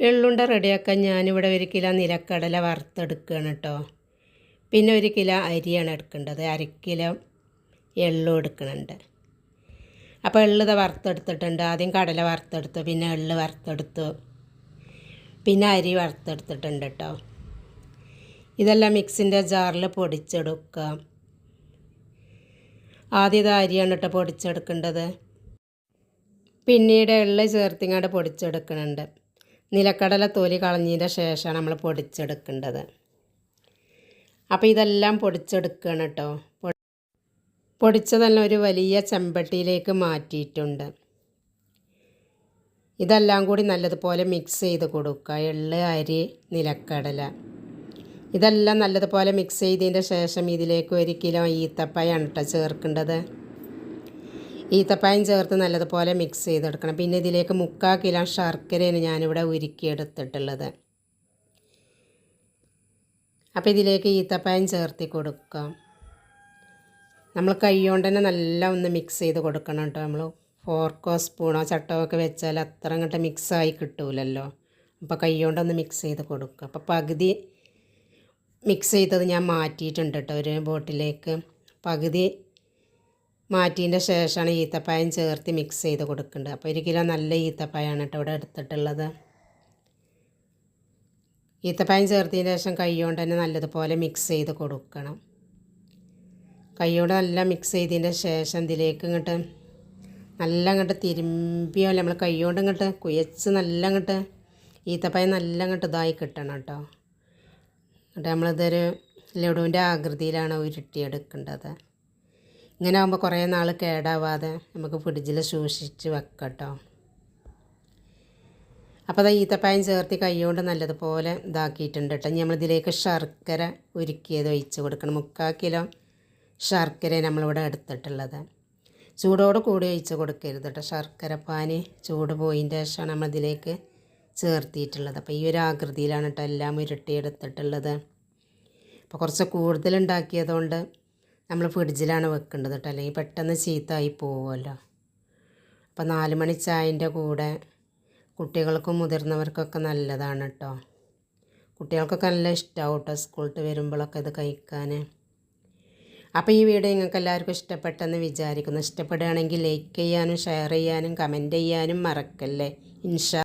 എള്ളുണ്ട റെഡിയാക്കാൻ ഞാനിവിടെ 1 കിലോ നിലക്കടല വറുത്തെടുക്കുകയാണ് കേട്ടോ. പിന്നെ 1 കിലോ അരിയാണ് എടുക്കേണ്ടത്. 1/2 കിലോ എള്ളും എടുക്കുന്നുണ്ട്. അപ്പോൾ എള്ള് വറുത്തെടുത്തിട്ടുണ്ട്. ആദ്യം കടല വറുത്തെടുത്തു, പിന്നെ എള്ള് വറുത്തെടുത്തു, പിന്നെ അരി വറുത്തെടുത്തിട്ടുണ്ട് കേട്ടോ. ഇതെല്ലാം മിക്സിൻ്റെ ജാറിൽ പൊടിച്ചെടുക്കുക. ആദ്യം ഇത് അരിയാണ് കേട്ടോ പൊടിച്ചെടുക്കേണ്ടത്. പിന്നീട് എള്ള് ചേർത്തിങ്ങാണ്ട് പൊടിച്ചെടുക്കുന്നുണ്ട്. നിലക്കടല തൊലി കളഞ്ഞതിൻ്റെ ശേഷമാണ് നമ്മൾ പൊടിച്ചെടുക്കേണ്ടത്. അപ്പോൾ ഇതെല്ലാം പൊടിച്ചെടുക്കുകയാണ് കേട്ടോ. പൊടിച്ചതെല്ലാം ഒരു വലിയ ചെമ്പട്ടിയിലേക്ക് മാറ്റിയിട്ടുണ്ട്. ഇതെല്ലാം കൂടി നല്ലതുപോലെ മിക്സ് ചെയ്ത് കൊടുക്കുക. എള്ള്, അരി, നിലക്കടല ഇതെല്ലാം നല്ലതുപോലെ മിക്സ് ചെയ്തതിൻ്റെ ശേഷം ഇതിലേക്ക് 1 കിലോ ഈത്തപ്പഴമാണ് കേട്ടോ ചേർക്കേണ്ടത്. ഈത്തപ്പഴം ചേർത്ത് നല്ലതുപോലെ മിക്സ് ചെയ്തെടുക്കണം. പിന്നെ ഇതിലേക്ക് 3/4 കിലോ ശർക്കരയാണ് ഞാനിവിടെ ഉരുക്കിയെടുത്തിട്ടുള്ളത്. അപ്പോൾ ഇതിലേക്ക് ഈത്തപ്പഴം ചേർത്തി കൊടുക്കാം. നമ്മൾ കൈ കൊണ്ട് തന്നെ നല്ല ഒന്ന് മിക്സ് ചെയ്ത് കൊടുക്കണം കേട്ടോ. നമ്മൾ ഫോർക്കോ സ്പൂണോ ചട്ടമോ ഒക്കെ വെച്ചാൽ അത്ര അങ്ങോട്ട് മിക്സായി കിട്ടൂലല്ലോ. അപ്പോൾ കൈ കൊണ്ടൊന്ന് മിക്സ് ചെയ്ത് കൊടുക്കുക. അപ്പോൾ പകുതി മിക്സ് ചെയ്തത് ഞാൻ മാറ്റിയിട്ടുണ്ട് കേട്ടോ ഒരു ബോട്ടിലേക്ക്. പകുതി മാറ്റിയതിൻ്റെ ശേഷമാണ് ഈത്തപ്പഴം ചേർത്ത് മിക്സ് ചെയ്ത് കൊടുക്കേണ്ടത്. അപ്പോൾ 1 കിലോ നല്ല ഈത്തപ്പഴമാണ് കേട്ടോ ഇവിടെ എടുത്തിട്ടുള്ളത്. ഈത്തപ്പഴം ചേർത്തതിന് ശേഷം കൈ കൊണ്ട് തന്നെ നല്ലതുപോലെ മിക്സ് ചെയ്ത് കൊടുക്കണം. കൈ കൊണ്ട് നല്ല മിക്സ് ചെയ്തതിൻ്റെ ശേഷം ഇതിലേക്ക് ഇങ്ങോട്ട് നല്ല അങ്ങോട്ട് തിരുമ്പിയോ നമ്മൾ കൈ കൊണ്ട് ഇങ്ങോട്ട് കുഴച്ച് നല്ല അങ്ങോട്ട് ഈത്തപ്പഴം നല്ല അങ്ങോട്ട് ഇതായി കിട്ടണം കേട്ടോ. എന്നിട്ട് നമ്മളിതൊരു ലഡുവിൻ്റെ ആകൃതിയിലാണ് ഉരുട്ടിയെടുക്കേണ്ടത്. ഇങ്ങനെ ആകുമ്പോൾ കുറേ നാൾ കേടാവാതെ നമുക്ക് ഫ്രിഡ്ജിൽ സൂക്ഷിച്ച് വെക്കാം കേട്ടോ. അപ്പോൾ അത് ഈത്തപ്പഴം ചേർത്ത് കൈ കൊണ്ട് നല്ലതുപോലെ ഇതാക്കിയിട്ടുണ്ട് കേട്ടോ. നമ്മളിതിലേക്ക് ശർക്കര ഉരുക്കിയത് ഒഴിച്ച് കൊടുക്കണം. 3/4 കിലോ ശർക്കര നമ്മളിവിടെ എടുത്തിട്ടുള്ളത്. ചൂടോട് കൂടി ഒഴിച്ച് കൊടുക്കരുത് കേട്ടോ. ശർക്കര പാനി ചൂട് പോയതിൻ്റെ ശേഷമാണ് നമ്മളിതിലേക്ക് ചേർത്തിയിട്ടുള്ളത്. അപ്പോൾ ഈ ഒരു ആകൃതിയിലാണ് കേട്ടോ എല്ലാം ഉരുട്ടിയെടുത്തിട്ടുള്ളത്. അപ്പോൾ കുറച്ച് കൂടുതൽ ഉണ്ടാക്കിയതുകൊണ്ട് നമ്മൾ ഫ്രിഡ്ജിലാണ് വെക്കേണ്ടത് കേട്ടോ, അല്ലെങ്കിൽ പെട്ടെന്ന് ചീത്തയായി പോകുമല്ലോ. അപ്പോൾ 4 മണി ചായൻ്റെ കൂടെ കുട്ടികൾക്കും മുതിർന്നവർക്കൊക്കെ നല്ലതാണ് കേട്ടോ. കുട്ടികൾക്കൊക്കെ നല്ല ഇഷ്ടമാവും കേട്ടോ സ്കൂളിട്ട് വരുമ്പോഴൊക്കെ ഇത് കഴിക്കാൻ. അപ്പോൾ ഈ വീഡിയോ നിങ്ങൾക്ക് എല്ലാവർക്കും ഇഷ്ടപ്പെട്ടെന്ന് വിചാരിക്കുന്നു. ഇഷ്ടപ്പെടുകയാണെങ്കിൽ ലൈക്ക് ചെയ്യാനും ഷെയർ ചെയ്യാനും കമൻറ്റ് ചെയ്യാനും മറക്കല്ലേ. ഇൻഷാ